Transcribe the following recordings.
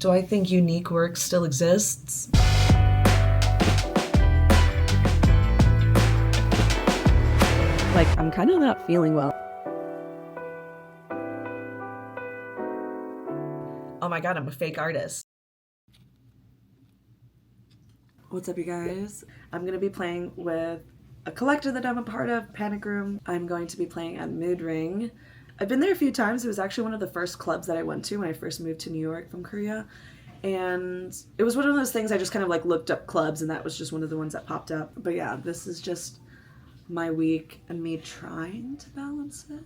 Do I think unique work still exists? Like, I'm kind of not feeling well. Oh my god, I'm a fake artist. What's up, you guys? I'm going to be playing with a collective that I'm a part of, Panic Room. I'm going to be playing at Mood Ring. I've been there a few times. It was actually one of the first clubs that I went to when I first moved to New York from Korea. And it was one of those things I just kind of like looked up clubs, and that was just one of the ones that popped up. But yeah, this is just my week and me trying to balance it.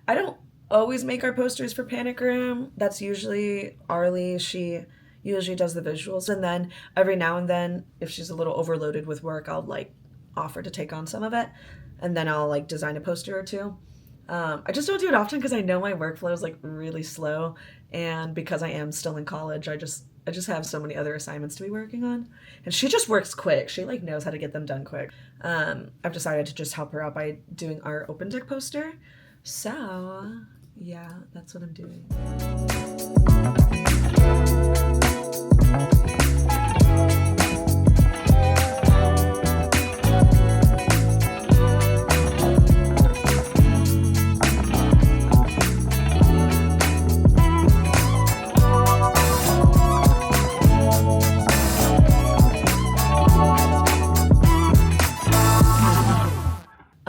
I don't always make our posters for Panic Room. That's usually Arlie. She usually does the visuals, and then every now and then, if she's a little overloaded with work, I'll like offer to take on some of it, and then I'll like design a poster or two. I just don't do it often because I know my workflow is like really slow, and because I am still in college, I just have so many other assignments to be working on, and she just works quick. She like knows how to get them done quick. I've decided to just help her out by doing our open deck poster. So yeah, that's what I'm doing.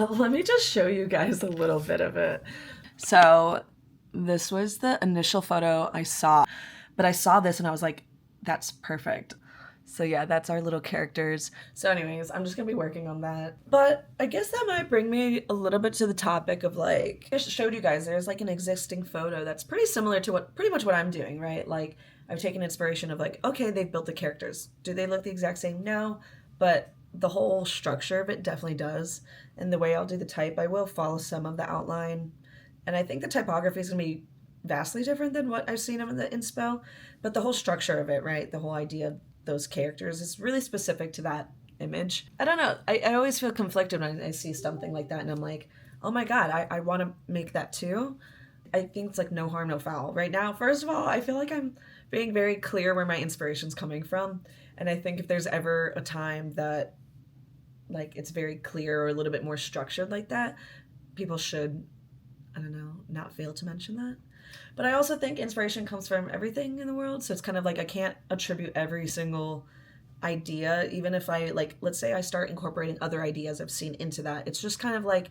Let me just show you guys a little bit of it. So this was the initial photo I saw, but I saw this and I was like, that's perfect. So yeah, that's our little characters. So anyways, I'm just gonna be working on that. But I guess that might bring me a little bit to the topic of like, I showed you guys there's like an existing photo that's pretty similar to pretty much what I'm doing, right? Like I've taken inspiration of like, okay, they've built the characters. Do they look the exact same? No, but the whole structure of it definitely does. And the way I'll do the type, I will follow some of the outline. And I think the typography is going to be vastly different than what I've seen in the inspo. But the whole structure of it, right? The whole idea of those characters is really specific to that image. I don't know. I always feel conflicted when I see something like that. And I'm like, oh my God, I want to make that too. I think it's like no harm, no foul. Right now, first of all, I feel like I'm being very clear where my inspiration's coming from. And I think if there's ever a time that like it's very clear or a little bit more structured like that, people should, I don't know, not fail to mention that. But I also think inspiration comes from everything in the world. So it's kind of like I can't attribute every single idea, even if I like, let's say I start incorporating other ideas I've seen into that. It's just kind of like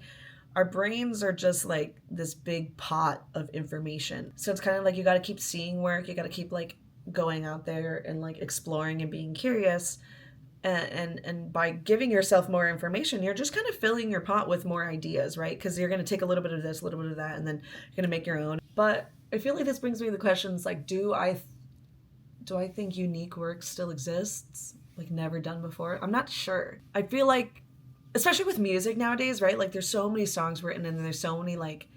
our brains are just like this big pot of information. So it's kind of like you got to keep seeing work. You got to keep like going out there and like exploring and being curious. And by giving yourself more information, you're just kind of filling your pot with more ideas, right? Because you're going to take a little bit of this, a little bit of that, and then you're going to make your own. But I feel like this brings me to the questions like, do I think unique work still exists? Like never done before? I'm not sure. I feel like, especially with music nowadays, right? Like there's so many songs written and there's so many like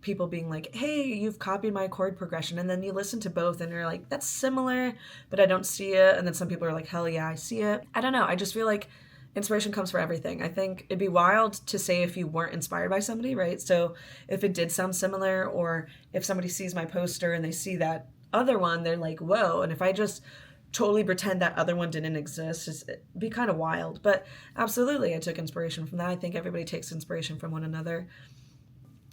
people being like, hey, you've copied my chord progression. And then you listen to both and you're like, that's similar, but I don't see it. And then some people are like, hell yeah, I see it. I don't know. I just feel like inspiration comes for everything. I think it'd be wild to say if you weren't inspired by somebody, right? So if it did sound similar, or if somebody sees my poster and they see that other one, they're like, whoa. And if I just totally pretend that other one didn't exist, it'd be kind of wild. But absolutely, I took inspiration from that. I think everybody takes inspiration from one another.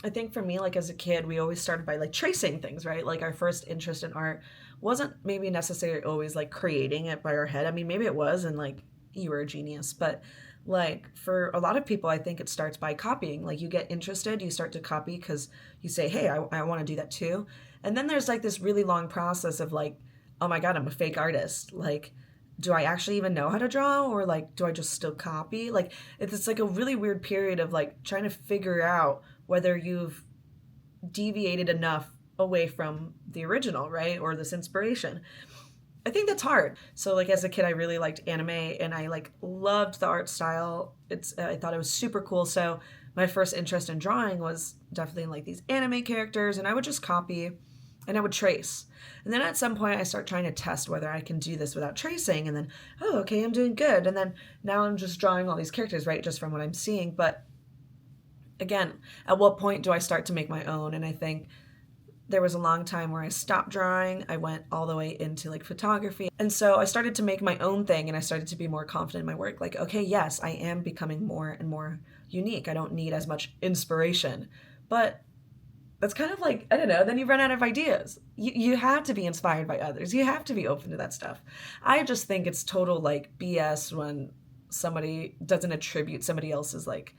I think for me, like as a kid, we always started by like tracing things, right? Like our first interest in art wasn't maybe necessarily always like creating it by our head. I mean, maybe it was, and like you were a genius, but like for a lot of people, I think it starts by copying. Like you get interested, you start to copy because you say, hey, I want to do that too. And then there's like this really long process of like, oh my God, I'm a fake artist. Like, do I actually even know how to draw, or like, do I just still copy? Like, it's like a really weird period of like trying to figure out whether you've deviated enough away from the original, right? Or this inspiration. I think that's hard. So like as a kid, I really liked anime and I like loved the art style. I thought it was super cool. So my first interest in drawing was definitely in like these anime characters, and I would just copy and I would trace. And then at some point I start trying to test whether I can do this without tracing, and then, oh, okay, I'm doing good. And then now I'm just drawing all these characters, right? Just from what I'm seeing. But again, at what point do I start to make my own? And I think there was a long time where I stopped drawing. I went all the way into like photography. And so I started to make my own thing and I started to be more confident in my work. Like, okay, yes, I am becoming more and more unique. I don't need as much inspiration. But that's kind of like, I don't know, then you run out of ideas. You have to be inspired by others. You have to be open to that stuff. I just think it's total like BS when somebody doesn't attribute somebody else's like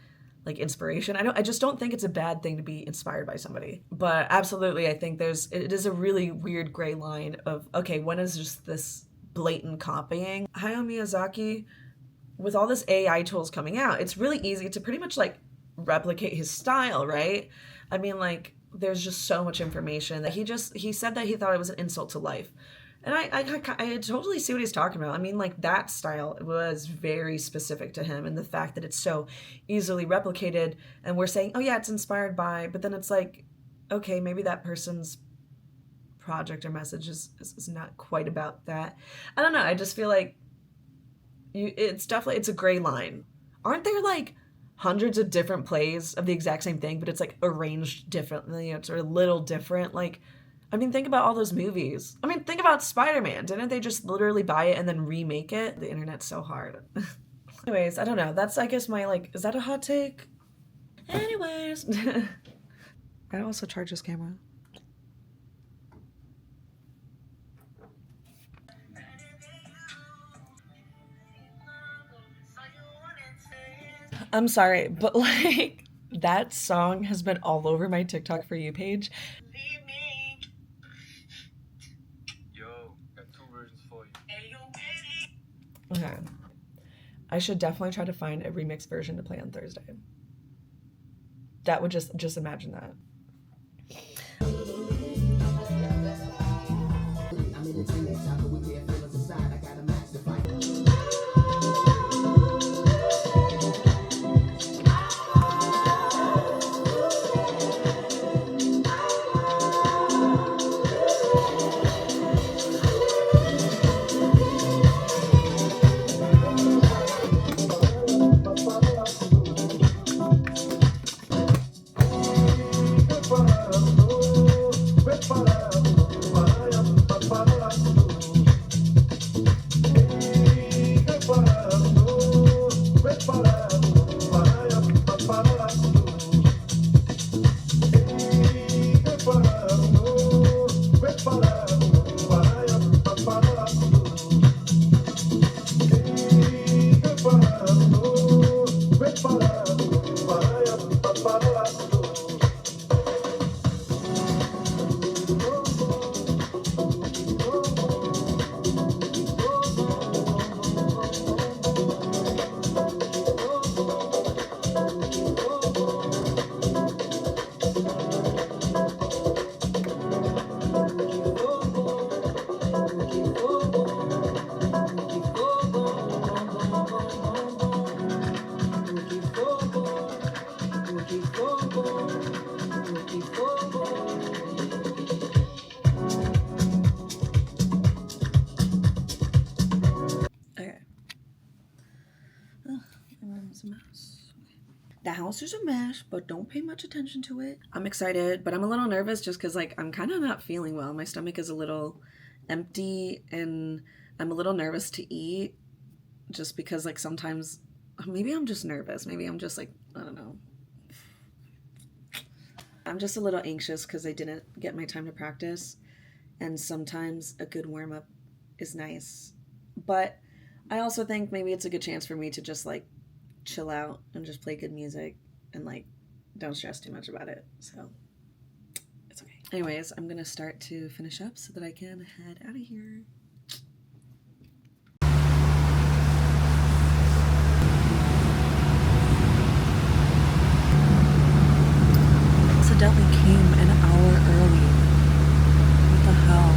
inspiration. I just don't think it's a bad thing to be inspired by somebody. But absolutely, I think it is a really weird gray line of, okay, when is just this blatant copying? Hayao Miyazaki, with all this AI tools coming out, it's really easy to pretty much like replicate his style, right? I mean, like, there's just so much information that he said that he thought it was an insult to life. And I totally see what he's talking about. I mean, like, that style was very specific to him, and the fact that it's so easily replicated, and we're saying, oh yeah, it's inspired by, but then it's like, okay, maybe that person's project or message is not quite about that. I don't know. I just feel like it's a gray line. Aren't there like hundreds of different plays of the exact same thing, but it's like arranged differently? It's a little different. Like, I mean, think about all those movies. I mean, think about Spider-Man. Didn't they just literally buy it and then remake it? The internet's so hard. Anyways, I don't know. That's, I guess, my, like, is that a hot take? Anyways. I also charge this camera. I'm sorry, but like, that song has been all over my TikTok For You page. Okay. I should definitely try to find a remix version to play on Thursday. That would just imagine that. The house is a mess, but don't pay much attention to it. I'm excited, but I'm a little nervous just because, like, I'm kind of not feeling well. My stomach is a little empty, and I'm a little nervous to eat just because, like, sometimes, maybe I'm just nervous. Maybe I'm just, like, I don't know. I'm just a little anxious because I didn't get my time to practice, and sometimes a good warm-up is nice. But I also think maybe it's a good chance for me to just, like, chill out and just play good music and like don't stress too much about it, so it's okay. Anyways, I'm gonna start to finish up so that I can head out of here. Accidentally came an hour early. What the hell?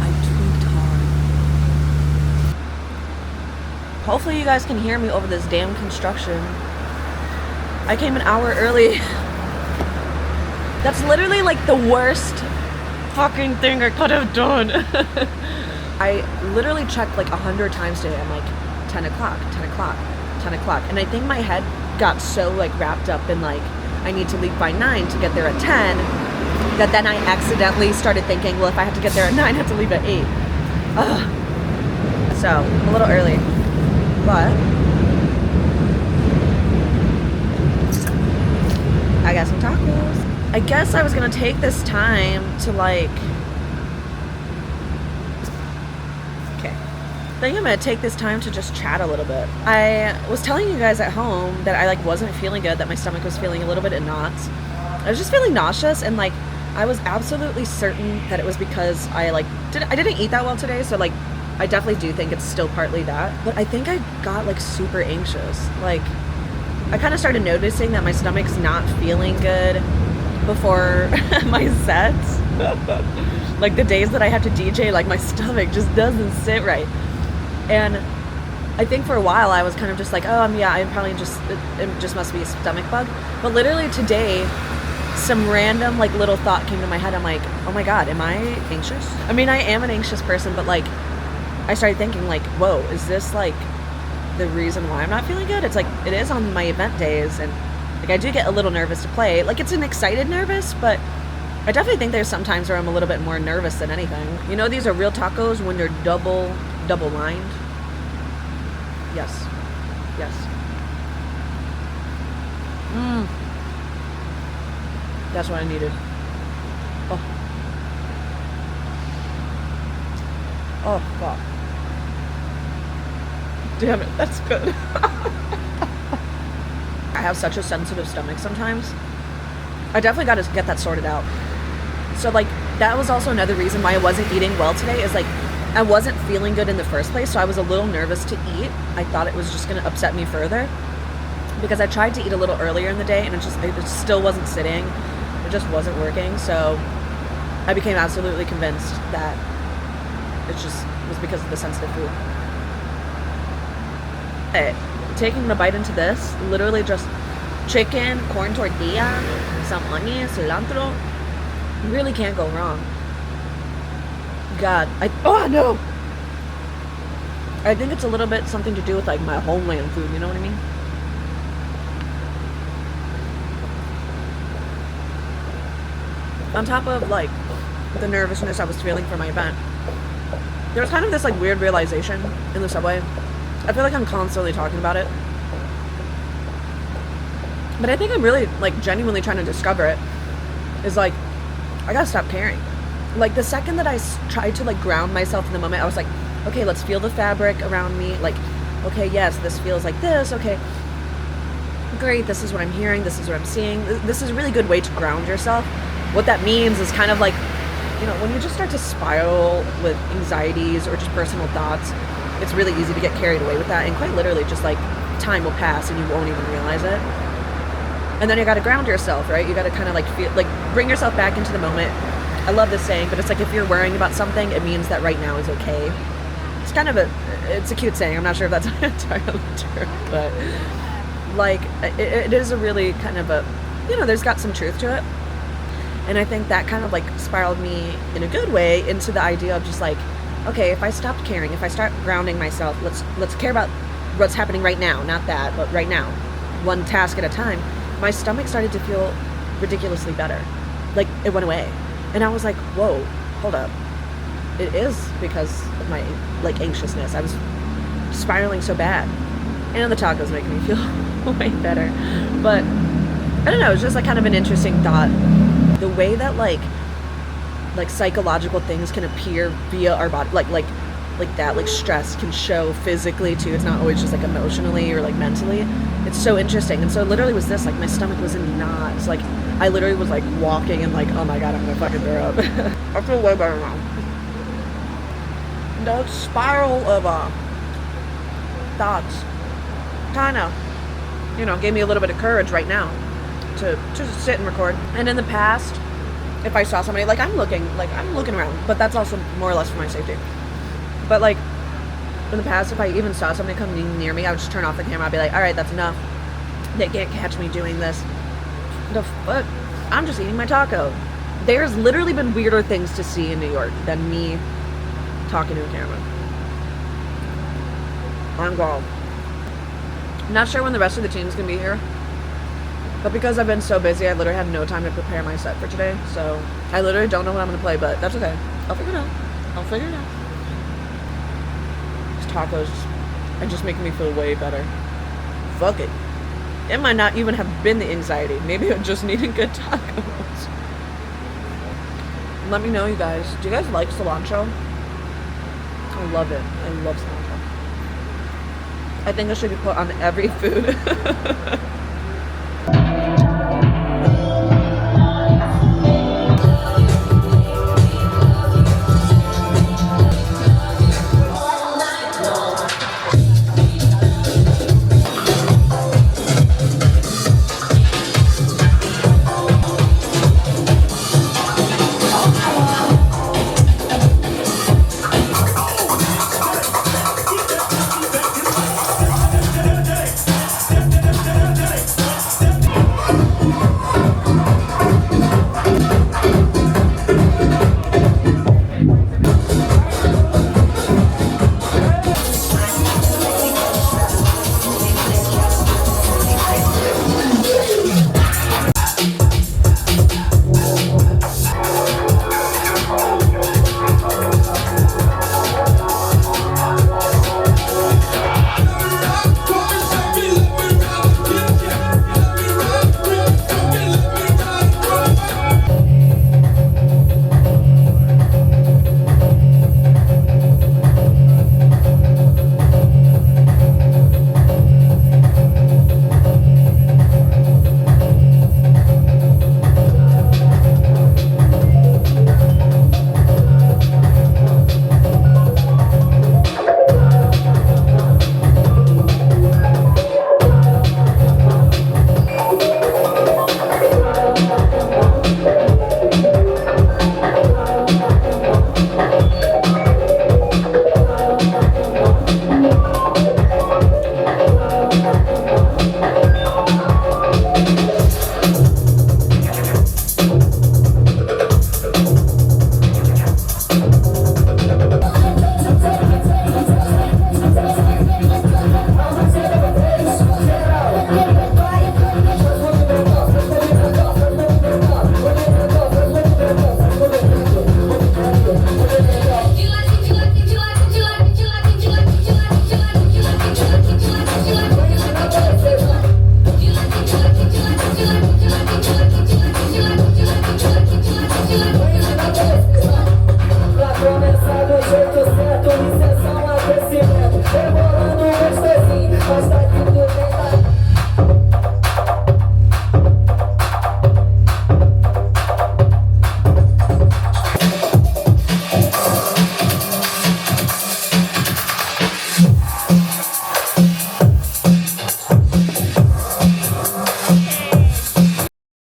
I tweaked hard. Hopefully you guys can hear me over this damn construction. I came an hour early. That's literally like the worst fucking thing I could have done. I literally checked like 100 times today. I'm like, 10 o'clock, 10 o'clock, 10 o'clock. And I think my head got so like wrapped up in like, I need to leave by 9 to get there at 10. that then I accidentally started thinking, well, if I had to get there at 9, I have to leave at 8. Ugh. So, a little early. But I got some tacos. I guess I was gonna take this time to like... Okay. I think I'm gonna take this time to just chat a little bit. I was telling you guys at home that I like wasn't feeling good, that my stomach was feeling a little bit in knots. I was just feeling nauseous, and like I was absolutely certain that it was because I didn't eat that well today, so like I definitely do think it's still partly that. But I think I got like super anxious. Like I kind of started noticing that my stomach's not feeling good before my sets. Like the days that I have to DJ, like my stomach just doesn't sit right. And I think for a while I was kind of just like, oh yeah, I'm probably just, it just must be a stomach bug. But literally today, some random like little thought came to my head. I'm like, oh my God, am I anxious? I mean, I am an anxious person, but like I started thinking like, whoa, is this like the reason why I'm not feeling good? It's like, it is on my event days, and like I do get a little nervous to play. Like it's an excited nervous, but I definitely think there's some times where I'm a little bit more nervous than anything. You know, these are real tacos when they're double lined. Yes. Yes. That's what I needed. Oh. Oh, fuck. Damn it, that's good. I have such a sensitive stomach sometimes. I definitely got to get that sorted out. So like, that was also another reason why I wasn't eating well today, is like, I wasn't feeling good in the first place, so I was a little nervous to eat. I thought it was just going to upset me further, because I tried to eat a little earlier in the day and it still wasn't sitting. It just wasn't working. So I became absolutely convinced that it just was because of the sensitive food. Hey, taking a bite into this, literally just chicken, corn tortilla, some onion, cilantro. You really can't go wrong. God, no! I think it's a little bit something to do with like my homeland food, you know what I mean? On top of like the nervousness I was feeling for my event, there was kind of this like weird realization in the subway. I feel like I'm constantly talking about it, but I think I'm really like genuinely trying to discover it. Is like, I gotta stop caring. Like the second that I tried to like ground myself in the moment, I was like, okay, let's feel the fabric around me. Like, okay, yes, this feels like this. Okay, great. This is what I'm hearing. This is what I'm seeing. This is a really good way to ground yourself. What that means is kind of like, you know, when you just start to spiral with anxieties or just personal thoughts, it's really easy to get carried away with that. And quite literally, just like time will pass and you won't even realize it. And then you got to ground yourself, right? You got to kind of like feel, like bring yourself back into the moment. I love this saying, but it's like if you're worrying about something, it means that right now is okay. It's kind of it's a cute saying. I'm not sure if that's entirely true, but like it is a really kind of a, you know, there's got some truth to it. And I think that kind of like spiraled me in a good way into the idea of just like, okay, if I stopped caring, if I start grounding myself, let's care about what's happening right now, not that, but right now, one task at a time. My stomach started to feel ridiculously better. Like it went away. And I was like, whoa, hold up. It is because of my like anxiousness. I was spiraling so bad. And the tacos make me feel way better. But I don't know, it's just like kind of an interesting thought. The way that like psychological things can appear via our body, like that, like stress can show physically too. It's not always just like emotionally or like mentally. It's so interesting. And so it literally was this, like my stomach was in knots. Like I literally was like walking and like, oh my God, I'm gonna fucking throw up. I feel way better now. The spiral of thoughts kind of, you know, gave me a little bit of courage right now to just sit and record. And in the past, if I saw somebody, like I'm looking around, but that's also more or less for my safety. But like in the past, if I even saw somebody coming near me, I would just turn off the camera. I'd be like, all right, that's enough. They can't catch me doing this. The fuck? I'm just eating my taco. There's literally been weirder things to see in New York than me talking to a camera. I'm gone. Not sure when the rest of the team's gonna be here. But because I've been so busy, I literally had no time to prepare my set for today. So I literally don't know what I'm gonna play, but that's okay. I'll figure it out. I'll figure it out. These tacos are just making me feel way better. Fuck it. It might not even have been the anxiety. Maybe I'm just needing good tacos. Let me know, you guys. Do you guys like cilantro? I love it. I love cilantro. I think it should be put on every food.